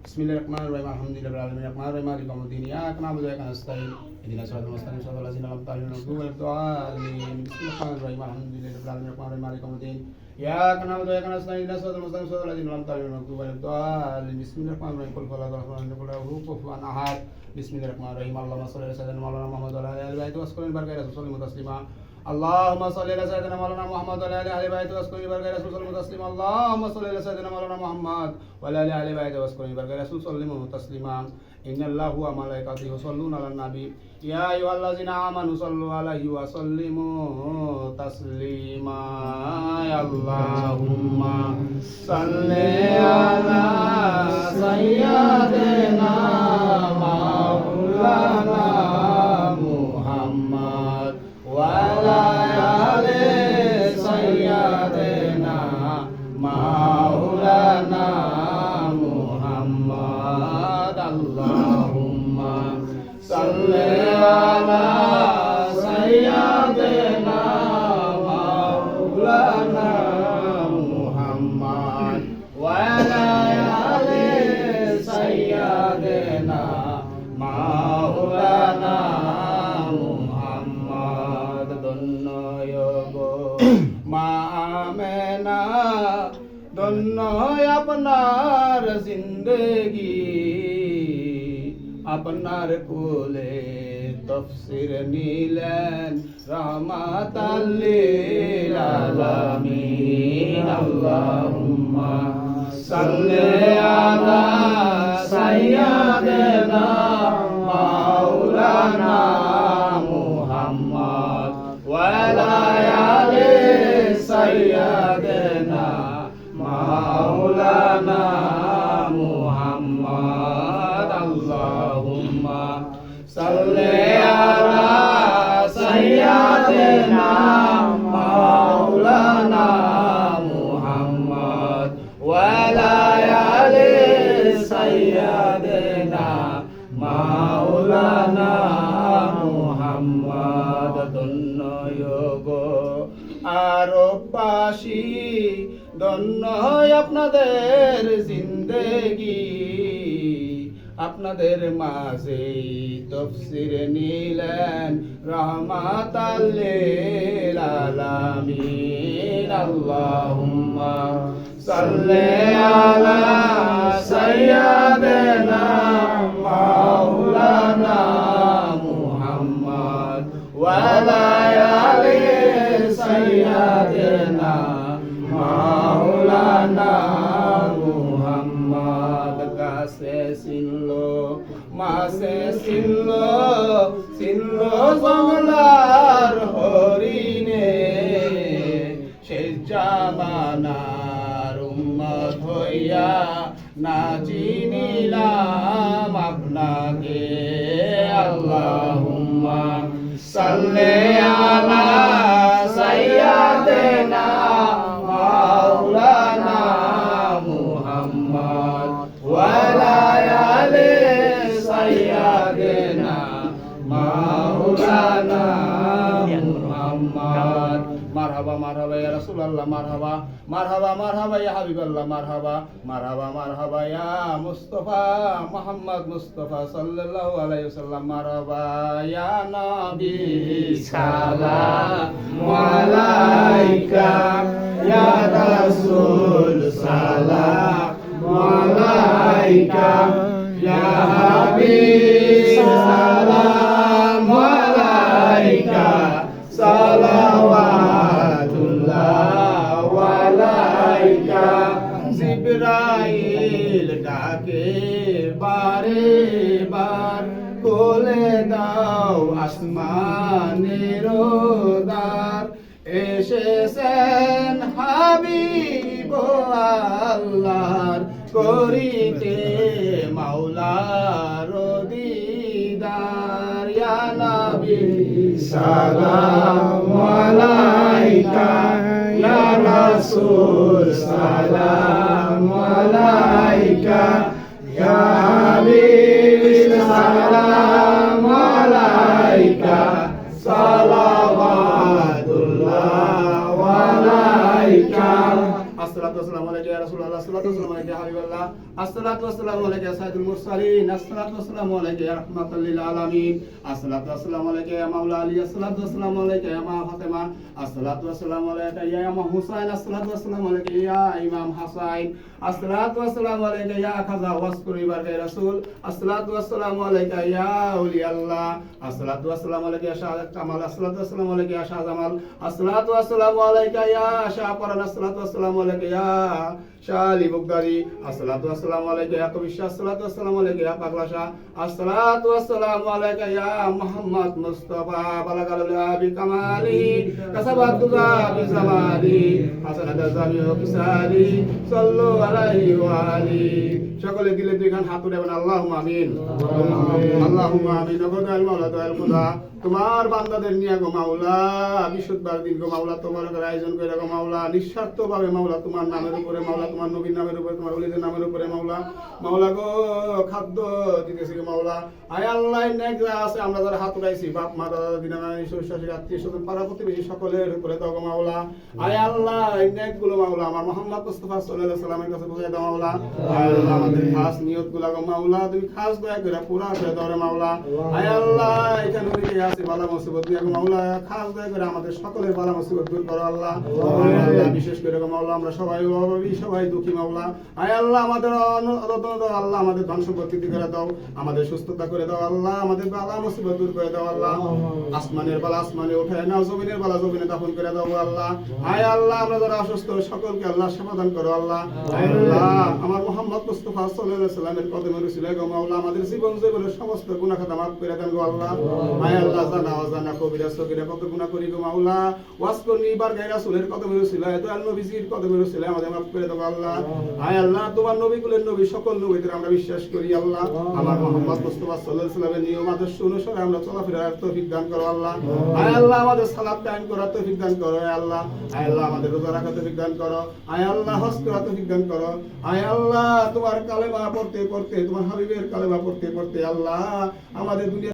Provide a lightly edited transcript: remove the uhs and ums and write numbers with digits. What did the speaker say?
Bismillahirrahmanirrahim. Alhamdulillahirabbil alamin. Arrahmanirrahim. Maliki yawmiddin. Iyyaka na'budu wa iyyaka nasta'in. Ihdinas siratal mustaqim. Siratal ladzina an'amta 'alaihim ghairil maghdubi 'alaihim. Bismillahirrahmanirrahim. Alhamdulillahirabbil alamin. Arrahmanirrahim. Maliki yawmiddin. Iyyaka na'budu wa iyyaka nasta'in. Ihdinas siratal mustaqim. Siratal ladzina an'amta 'alaihim ghairil maghdubi 'alaihim. Bismillahirrahmanirrahim. Qul huwallahu ahad. Kufuwan ahad. Bismillahirrahmanirrahim. Allahumma shalli ala sayyidina Maulana Muhammad wa ala alihi wa sahbihi wa sallim taslima. Allahumma shalli ala sayyidina Maulana Muhammad wa ala alihi wa sahbihi wa sallim taslima. Allahumma shalli ala sayyidina Maulana Muhammad wa ala alihi wa sahbihi wa sallim taslima. Innallahu wa malaikatahu yusholluna 'alan nabi. Ya ayyuhallazina amanu shallu 'alaihi wa sallimu taslima. Allahumma shalli ala sayyidina Maulana Muhammad wa ala ali sayyidina Maulana Muhammad. Allahumma salli ala sayyidina Maulana Muhammad wa ala ali sayyidina Maulana Muhammad. ধন্য মা আমেনা, ধন্য আপনার জিন্দগি, আপনার কোলে তফসির নিলেন রহমাতাল লিল আলামিন। আল্লাহুম্মা সাল্লি আলা সাইয়্যিদিনা মাওলানা মুহাম্মদ ওয়া আলা আলি সাইয়্যিদিনা মাওলানা মুহাম্মদ। আল্লাহুম্মা সাল্লি আলা সাইয়্যিদিনা মাওলানা মুহাম্মদ ওয়া আলা আলি সাইয়্যিদিনা মাওলানা মুহাম্মদ। ধন্য গো আরববাসী, ধন্য আপনাদের জিন্দেগি, আপনাদের মাঝে তফসির নিলেন রহমাতাল লিল আলামিন। আল্লাহুম্মা সাল্লি আলা সাইয়্যিদিনা মাওলানা মুহাম্মদ ওয়া আলা আলি সাইয়্যিদিনা মাওলানা মুহাম্মদ। গাছে চিনলো মাছে চিনলো, চিনলো জঙ্গলার হরিণে, সে জামানার উম্মত হইয়া না চিনিলাম আপনাকে। আল্লাহুম্মা সাল্লি আলা সাইয়্যিদিনা মাওলানা মুহাম্মদ ওয়া আলা আলি সাইয়্যিদিনা মাওলানা মুহাম্মদ। মারহাবা মারহাবা ইয়া রাসূলুল্লাহ, মারহাবা মারহাবা মারহাবা ইয়া হাবিবাল্লাহ, মারহাবা মারহাবা মারহাবা ইয়া মুস্তাফা মুহাম্মদ মুস্তাফা সাল্লাল্লাহু আলাইহি ওয়াসাল্লাম। মারহাবা ইয়া নবী সালামু আলাইকা, ইয়া রাসূল সালামু আলাইকা, ইয়া হাবিব সালামু আলাইকা, সালাওয়াতুল্লাহ আলাইকা। জিবরাইল ডাকে বারে বার, খুলে দাও আসমানের দ্বার, এসেছেন হাবিব আল্লাহর, করিতে মাওলার দিদার। ইয়া নবী সালামু আলাইকা, ইয়া রাসূল সালামু আলাইকা, ইয়া হাবিব সালামু আলাইকা, সালাওয়াতুল্লাহ আলাইকা। আসসালাতু ওয়াসসালামু আলাইকা ইয়া রাসূলুল্লাহ, আসসালাতু ওয়াসসালামু আলাইকা ইয়া হাবিবাল্লাহ, আসসালাতু ওয়াসসালামু আলাইকা ইয়া সাইয়্যিদুল মুরসালিন, আসসালাতু ওয়াসসালামু আলাইকা ইয়া রাহমাতাল লিল আলামিন, আসসালাতু ওয়াসসালামু আলাইকা ইয়া মাওলা আলী, আসসালাতু ওয়াসসালামু আলাইকা ইয়া মা ফাতেমা, আসসালাতু ওয়াসসালামু আলাইকা ইয়া ইমাম হুসাইন, আসসালাতু ওয়াসসালামু আলাইকা ইয়া ইমাম হাসাইন, আসসালাতু ওয়াসসালামু আলাইকা ইয়া খাজা ওয়াসকুরি বারকায়ে রাসূল, আসসালাতু ওয়াসসালামু আলাইকা ইয়া আউলিয়াল্লাহ, আসসালাতু ওয়াসসালামু আলাইকা ইয়া শাহ কামাল, আসসালাতু ওয়াসসালামু আলাইকা ইয়া শাহ জামাল, আসসালাতু ওয়াসসালামু আলাইকা ইয়া শাহ পরান, আসসালাতু ওয়াসসালামু আলাইকা ইয়া শাহ আলী বুগদারি, আসসালাতু ওয়াসসালামু আলাইকা ইয়া কবির শাহ, আসসালাতু ওয়াসসালামু আলাইকা ইয়া পাগলা শাহ, আসসালাতু ওয়াসসালামু আলাইকা ইয়া মুহাম্মদ মুস্তাফা বালাগাল বিকামালিহি কাসাবাত তুজা বিজামালি হাসানাত জামিউ কিসারি সাল্লু আলাইহি ওয়া আলিহি। সকলে দিলে দুই খান হাত উঠাবেন, আল্লাহুম্মা আমিন, আল্লাহুম্মা আমিন। ওগো মাওলা দয়াল খোদা, তোমার বান্দাদের নিয়ে গো মাওলা, বিশুদ্ধবার দিন গো মাওলা, তোমার ঘরে আয়োজন করে গো মাওলা, নিঃস্বার্থভাবে মাওলা, তোমার নামের উপরে মাওলা, তোমার নবীর নামের উপরে, তোমার ওলিদের নামের উপরে মাওলা, মাওলা গো খাদ্য দিতেছি গো মাওলা। আয় আল্লাহ, নেক যা আছে আমরা যারা হাত উঠাইছি, বাপ মা দাদা দিদা নানি শ্বশুর আত্মীয় স্বজন পাড়া প্রতিবেশী সকলের উপরে দাও গো মাওলা। আয় আল্লাহ, এই নেক গুলো মাওলা আমার মুহাম্মদ মুস্তাফা সাল্লাল্লাহু আলাইহি সাল্লামের কাছে পৌঁছে দাও মাওলা। আয় আল্লাহ, আমাদের খাস নিয়ত গুলো গো মাওলা তুমি খাস দয়া করে পুরা করে দাও রে মাওলা। আয় আল্লাহ, এখানে অনেকে আছে বালা মুসিবত নিয়ে গো মাওলা, খাস দয়া করে আমাদের সকলের বালা মুসিবত দূর করো আল্লাহ। আয় আল্লাহ, বিশেষ করে গো মাওলা আমরা সবাই অভাবী, সবাই দুঃখী মাওলা। আয় আল্লাহ, আমাদের আল্লাহ আমাদের ধন সম্পত্তি করে দাও, আমাদের সুস্থতা করে দাও আল্লাহ, আমাদের বালা মুসিবত দূর করে দাও আল্লাহ। আসমানের বালা আসমানে উঠায় নাও, জমিনের বালা জমিনে দাফন করে দাও আল্লাহ। আয় আল্লাহ, আমরা যারা অসুস্থ সকলকে আল্লাহ সমাধান করো আল্লাহ। আয় আল্লাহ, আমার মুহাম্মদ মুস্তাফা সাল্লাল্লাহু আলাইহি সাল্লামের কদমে রসিলায় গো মাওলা, আমাদের জীবন জীবনের সমস্ত গুনাহ খাতা মাফ করে দেন গো আল্লাহ। আয় আল্লাহ, জানা অজানা কবিরা সগীরা কত গুনাহ করি গো মাওলা, ওয়াজ করনি বারগায়ে রাসূলের কদমে রসিলায়, দয়াল নবীজির কদমে রসিলায় আমাদের মাফ করে দাও আল্লাহ। আয় আল্লাহ, তোমার নবীকুলের নবী সকল নবীদের আমরা বিশ্বাস করি আল্লাহ। আমার মুহাম্মদ মুস্তাফা সাল্লাল্লাহু আলাইহি সাল্লামের নিয়ম আদর্শ অনুসারে আমরা চলাফেরার তৌফিক দান করো আল্লাহ। আয় আল্লাহ, আমাদের সালাত কায়েম করার তৌফিক দান করো আয় আল্লাহ। আয় আল্লাহ, আমাদের রোজা রাখার তৌফিক দান করো আয় আল্লাহ, হজ করার তৌফিক দান করো আয় আল্লাহ। তোমার কালেমা পড়তে পড়তে, তোমার হাবিবের কালেমা পড়তে পড়তে আল্লাহ আমাদের দুনিয়া